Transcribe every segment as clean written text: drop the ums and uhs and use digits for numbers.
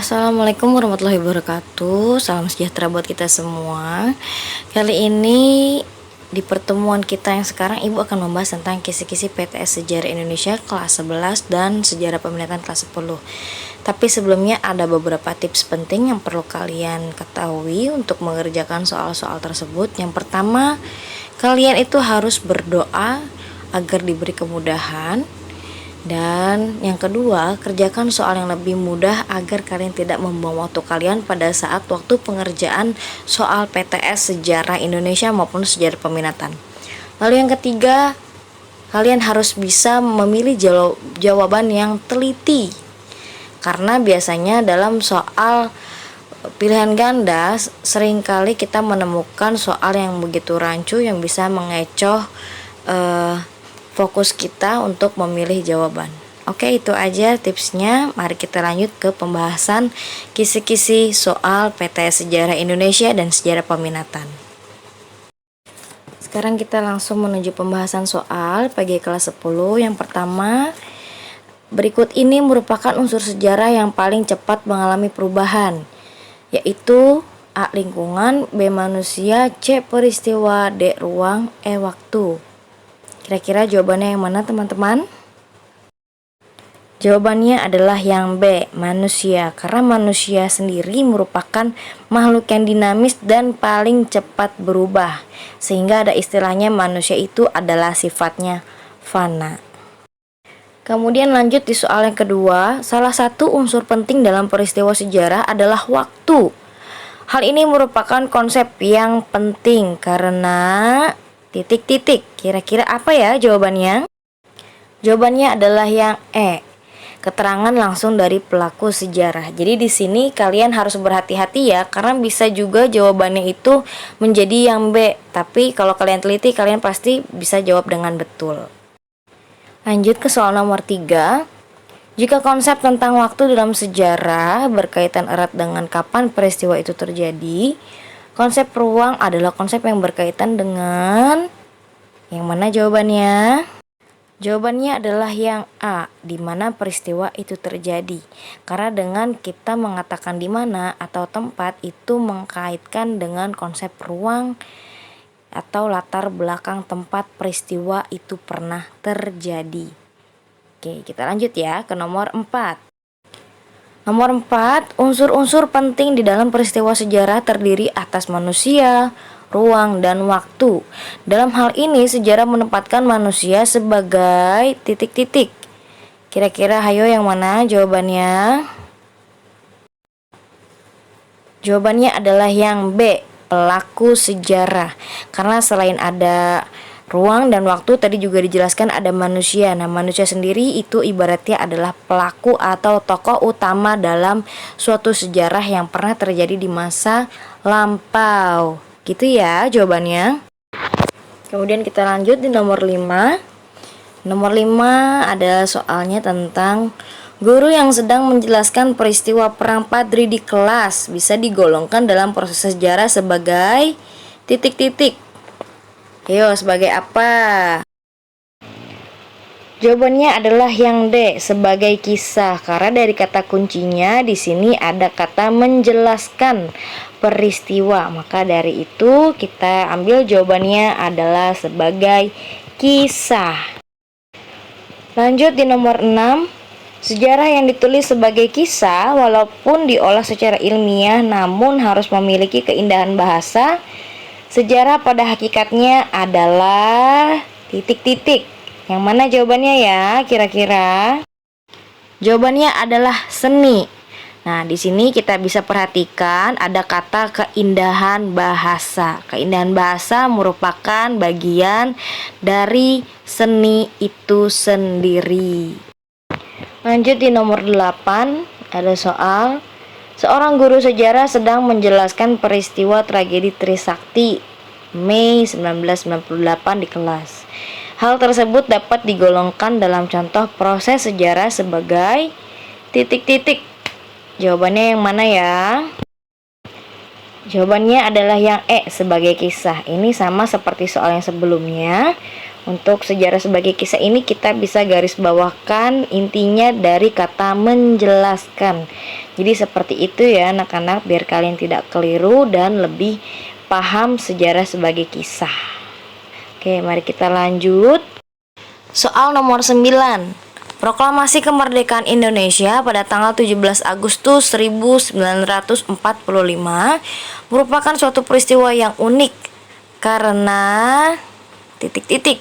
Assalamualaikum warahmatullahi wabarakatuh. Salam sejahtera buat kita semua. Kali ini di pertemuan kita yang sekarang, Ibu akan membahas tentang kisi-kisi PTS Sejarah Indonesia kelas 11 dan Sejarah Peminatan kelas 10. Tapi sebelumnya ada beberapa tips penting yang perlu kalian ketahui untuk mengerjakan soal-soal tersebut. Yang pertama, kalian itu harus berdoa agar diberi kemudahan. Dan yang kedua, kerjakan soal yang lebih mudah agar kalian tidak membuang waktu kalian pada saat waktu pengerjaan soal PTS Sejarah Indonesia maupun Sejarah Peminatan. Lalu yang ketiga, kalian harus bisa memilih jawaban yang teliti. Karena biasanya dalam soal pilihan ganda seringkali kita menemukan soal yang begitu rancu yang bisa mengecoh fokus kita untuk memilih jawaban. Oke, itu aja tipsnya. Mari kita lanjut ke pembahasan kisi-kisi soal PTS Sejarah Indonesia dan Sejarah Peminatan. Sekarang kita langsung menuju pembahasan soal PG kelas 10. Yang pertama, berikut ini merupakan unsur sejarah yang paling cepat mengalami perubahan, yaitu A. Lingkungan, B. Manusia, C. Peristiwa, D. Ruang, E. Waktu. Kira-kira jawabannya yang mana, teman-teman? Jawabannya adalah yang B, manusia. Karena manusia sendiri merupakan makhluk yang dinamis dan paling cepat berubah. Sehingga ada istilahnya manusia itu adalah sifatnya fana. Kemudian lanjut di soal yang kedua, salah satu unsur penting dalam peristiwa sejarah adalah waktu. Hal ini merupakan konsep yang penting karena titik-titik. Kira-kira apa ya jawabannya? Jawabannya adalah yang E, keterangan langsung dari pelaku sejarah. Jadi di sini kalian harus berhati-hati ya, karena bisa juga jawabannya itu menjadi yang B. Tapi kalau kalian teliti, kalian pasti bisa jawab dengan betul. Lanjut ke soal nomor 3. Jika konsep tentang waktu dalam sejarah berkaitan erat dengan kapan peristiwa itu terjadi, konsep ruang adalah konsep yang berkaitan dengan yang mana jawabannya? Jawabannya adalah yang A, di mana peristiwa itu terjadi. Karena dengan kita mengatakan di mana atau tempat itu mengkaitkan dengan konsep ruang atau latar belakang tempat peristiwa itu pernah terjadi. Oke, kita lanjut ya ke nomor 4. Nomor 4, unsur-unsur penting di dalam peristiwa sejarah terdiri atas manusia, ruang, dan waktu. Dalam hal ini, sejarah menempatkan manusia sebagai titik-titik. Kira-kira hayo yang mana jawabannya? Jawabannya adalah yang B, pelaku sejarah. Karena selain ada ruang dan waktu, tadi juga dijelaskan ada manusia. Nah, manusia sendiri itu ibaratnya adalah pelaku atau tokoh utama dalam suatu sejarah yang pernah terjadi di masa lampau. Gitu ya jawabannya. Kemudian kita lanjut di nomor 5. Nomor 5 ada soalnya tentang guru yang sedang menjelaskan peristiwa Perang Padri di kelas bisa digolongkan dalam proses sejarah sebagai titik-titik. Ayo, sebagai apa? Jawabannya adalah yang D, sebagai kisah. Karena dari kata kuncinya di sini ada kata menjelaskan peristiwa. Maka dari itu kita ambil jawabannya adalah sebagai kisah. Lanjut di nomor 6. Sejarah yang ditulis sebagai kisah walaupun diolah secara ilmiah namun harus memiliki keindahan bahasa. Sejarah pada hakikatnya adalah titik-titik. Yang mana jawabannya ya kira-kira? Jawabannya adalah seni. Nah, di sini kita bisa perhatikan ada kata keindahan bahasa. Keindahan bahasa merupakan bagian dari seni itu sendiri. Lanjut di nomor 8, ada soal. Seorang guru sejarah sedang menjelaskan peristiwa tragedi Trisakti Mei 1998 di kelas. Hal tersebut dapat digolongkan dalam contoh proses sejarah sebagai titik-titik. Jawabannya yang mana ya? Jawabannya adalah yang E, sebagai kisah. Ini sama seperti soal yang sebelumnya. Untuk sejarah sebagai kisah ini kita bisa garis bawahkan intinya dari kata menjelaskan. Jadi seperti itu ya anak-anak, biar kalian tidak keliru dan lebih paham sejarah sebagai kisah. Oke, mari kita lanjut. Soal nomor 9. Proklamasi Kemerdekaan Indonesia pada tanggal 17 Agustus 1945 merupakan suatu peristiwa yang unik karena titik-titik.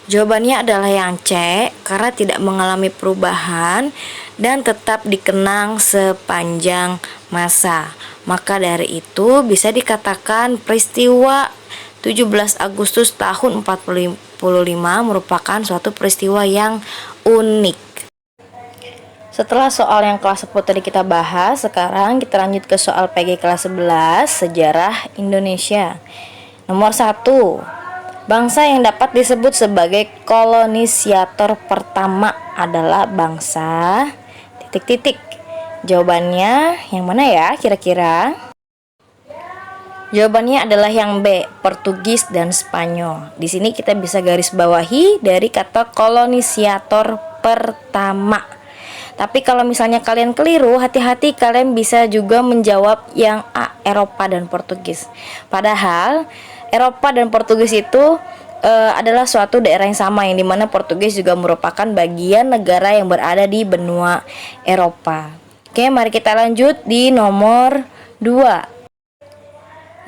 Jawabannya adalah yang C, karena tidak mengalami perubahan dan tetap dikenang sepanjang masa. Maka dari itu bisa dikatakan peristiwa 17 Agustus tahun 45 merupakan suatu peristiwa yang unik. Setelah soal yang kelas 10 tadi kita bahas, sekarang kita lanjut ke soal PG kelas 11, sejarah Indonesia. Nomor 1. Bangsa yang dapat disebut sebagai kolonisator pertama adalah bangsa titik-titik. Jawabannya yang mana ya kira-kira? Jawabannya adalah yang B, Portugis dan Spanyol. Di sini kita bisa garis bawahi dari kata kolonisator pertama. Tapi kalau misalnya kalian keliru, hati-hati, kalian bisa juga menjawab yang A, Eropa dan Portugis. Padahal Eropa dan Portugis itu adalah suatu daerah yang sama, yang dimana Portugis juga merupakan bagian negara yang berada di benua Eropa. Oke, mari kita lanjut di nomor 2.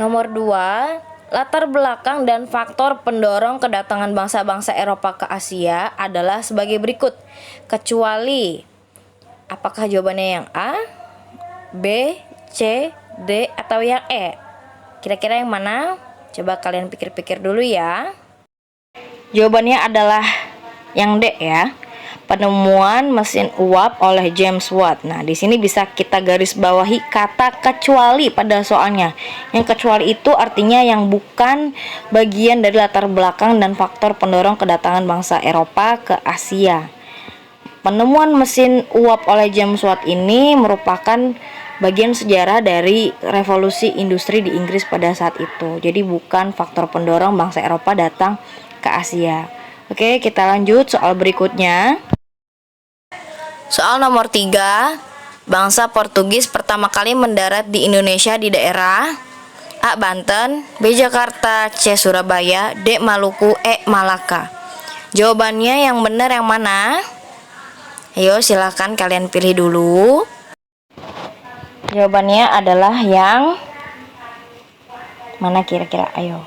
Nomor 2, latar belakang dan faktor pendorong kedatangan bangsa-bangsa Eropa ke Asia adalah sebagai berikut. Kecuali, apakah jawabannya yang A, B, C, D, atau yang E? Kira-kira yang mana? Coba kalian pikir-pikir dulu ya. Jawabannya adalah yang D ya. Penemuan mesin uap oleh James Watt. Nah, di sini bisa kita garis bawahi kata kecuali pada soalnya. Yang kecuali itu artinya yang bukan bagian dari latar belakang dan faktor pendorong kedatangan bangsa Eropa ke Asia. Penemuan mesin uap oleh James Watt ini merupakan bagian sejarah dari revolusi industri di Inggris pada saat itu. Jadi bukan faktor pendorong bangsa Eropa datang ke Asia. Oke, kita lanjut soal berikutnya. Soal nomor 3. Bangsa Portugis pertama kali mendarat di Indonesia di daerah A, Banten, B, Jakarta, C, Surabaya, D, Maluku, E, Malaka. Jawabannya yang benar yang mana? Ayo silakan kalian pilih dulu. Jawabannya adalah yang mana kira-kira? Ayo.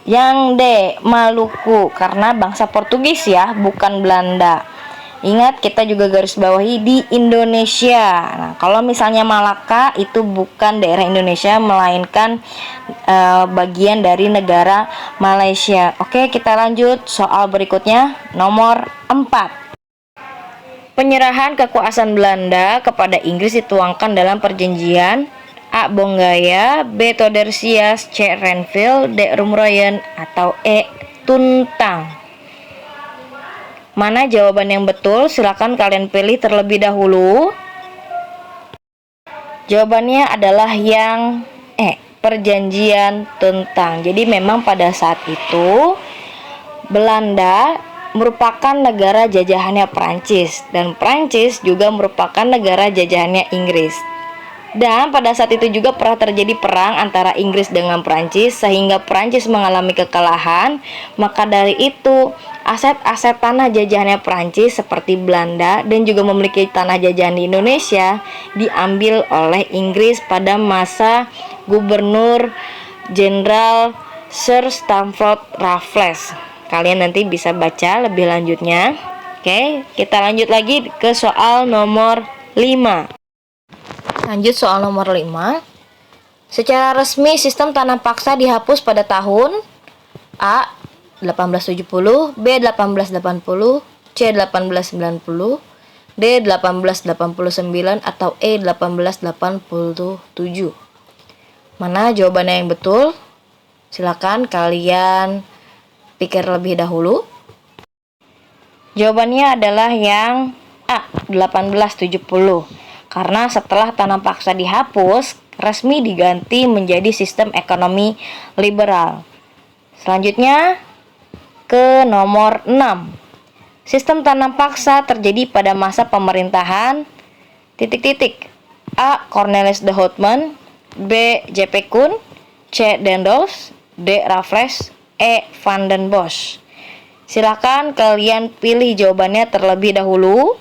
Yang D, Maluku, karena bangsa Portugis ya, bukan Belanda. Ingat, kita juga garis bawahi di Indonesia. Nah, kalau misalnya Malaka itu bukan daerah Indonesia, melainkan bagian dari negara Malaysia. Oke, kita lanjut soal berikutnya, nomor 4. Penyerahan kekuasaan Belanda kepada Inggris dituangkan dalam perjanjian A, Bonggaya, B, Tordesillas, C, Renville, D, Rumroyen, atau E, Tuntang. Mana jawaban yang betul? Silakan kalian pilih terlebih dahulu. Jawabannya adalah yang E, perjanjian Tuntang. Jadi memang pada saat itu Belanda merupakan negara jajahannya Prancis, dan Prancis juga merupakan negara jajahannya Inggris. Dan pada saat itu juga pernah terjadi perang antara Inggris dengan Prancis, sehingga Prancis mengalami kekalahan. Maka dari itu aset-aset tanah jajahannya Prancis seperti Belanda dan juga memiliki tanah jajahan di Indonesia diambil oleh Inggris pada masa Gubernur Jenderal Sir Stamford Raffles. Kalian nanti bisa baca lebih lanjutnya. Oke, kita lanjut lagi ke soal nomor 5. Lanjut soal nomor 5. Secara resmi sistem tanah paksa dihapus pada tahun A, 1870, B, 1880, C, 1890, D, 1889, atau E, 1887. Mana jawabannya yang betul? Silakan kalian pikir lebih dahulu. Jawabannya adalah yang A, 1870. Karena setelah tanah paksa dihapus, resmi diganti menjadi sistem ekonomi liberal. Selanjutnya ke nomor 6. Sistem tanam paksa terjadi pada masa pemerintahan A. Cornelis de Houtman, B. J.P. Koen, C. Daendels, D. Raffles, E. Van den Bosch. Silakan kalian pilih jawabannya terlebih dahulu.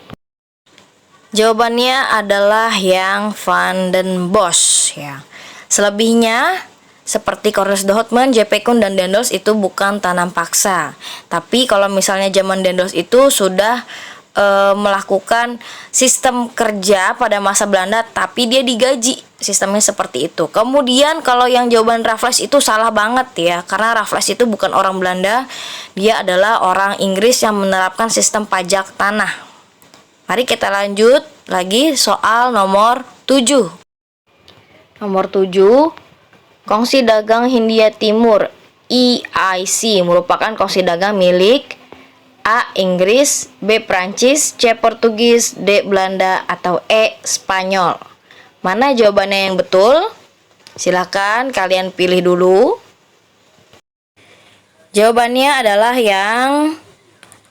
Jawabannya adalah yang Van den Bosch ya. Selebihnya seperti Cornelis de Houtman, J.P. Koen, dan Daendels itu bukan tanam paksa. Tapi kalau misalnya zaman Daendels itu sudah melakukan sistem kerja pada masa Belanda, tapi dia digaji, sistemnya seperti itu. Kemudian kalau yang jawaban Raffles itu salah banget ya, karena Raffles itu bukan orang Belanda, dia adalah orang Inggris yang menerapkan sistem pajak tanah. Mari kita lanjut lagi soal nomor 7. Nomor 7, Kongsi Dagang Hindia Timur EIC merupakan kongsi dagang milik A. Inggris, B. Prancis, C. Portugis, D. Belanda, atau E. Spanyol. Mana jawabannya yang betul? Silakan kalian pilih dulu. Jawabannya adalah yang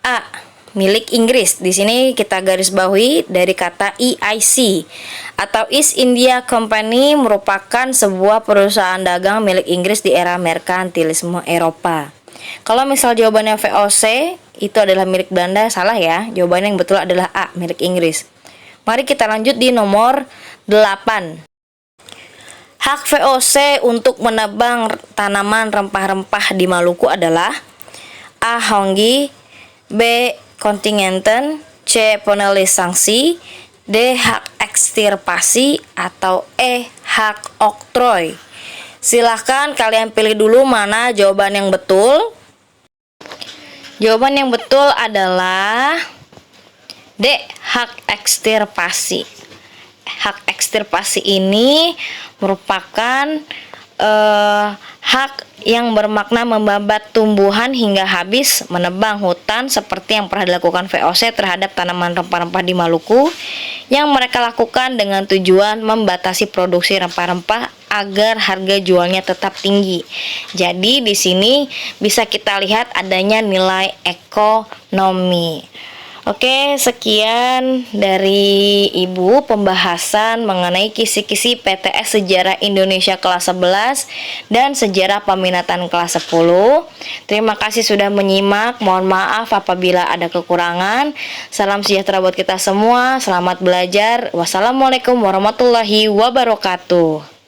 A. Milik Inggris. Di sini kita garis bawahi dari kata EIC atau East India Company merupakan sebuah perusahaan dagang milik Inggris di era merkantilisme Eropa. Kalau misal jawabannya VOC itu adalah milik Belanda, salah ya. Jawabannya yang betul adalah A, milik Inggris. Mari kita lanjut di nomor 8. Hak VOC untuk menebang tanaman rempah-rempah di Maluku adalah A. Honggi, B. Kontingenten, C. Penulis sanksi, D. Hak ekstirpasi, atau E. Hak oktroy. Silahkan kalian pilih dulu mana jawaban yang betul. Jawaban yang betul adalah D. Hak ekstirpasi. Hak ekstirpasi ini merupakan hak yang bermakna membabat tumbuhan hingga habis, menebang hutan seperti yang pernah dilakukan VOC terhadap tanaman rempah-rempah di Maluku, yang mereka lakukan dengan tujuan membatasi produksi rempah-rempah agar harga jualnya tetap tinggi. Jadi di sini bisa kita lihat adanya nilai ekonomi. Oke, sekian dari Ibu pembahasan mengenai kisi-kisi PTS Sejarah Indonesia kelas 11 dan Sejarah Peminatan kelas 10. Terima kasih sudah menyimak. Mohon maaf apabila ada kekurangan. Salam sejahtera buat kita semua. Selamat belajar. Wassalamualaikum warahmatullahi wabarakatuh.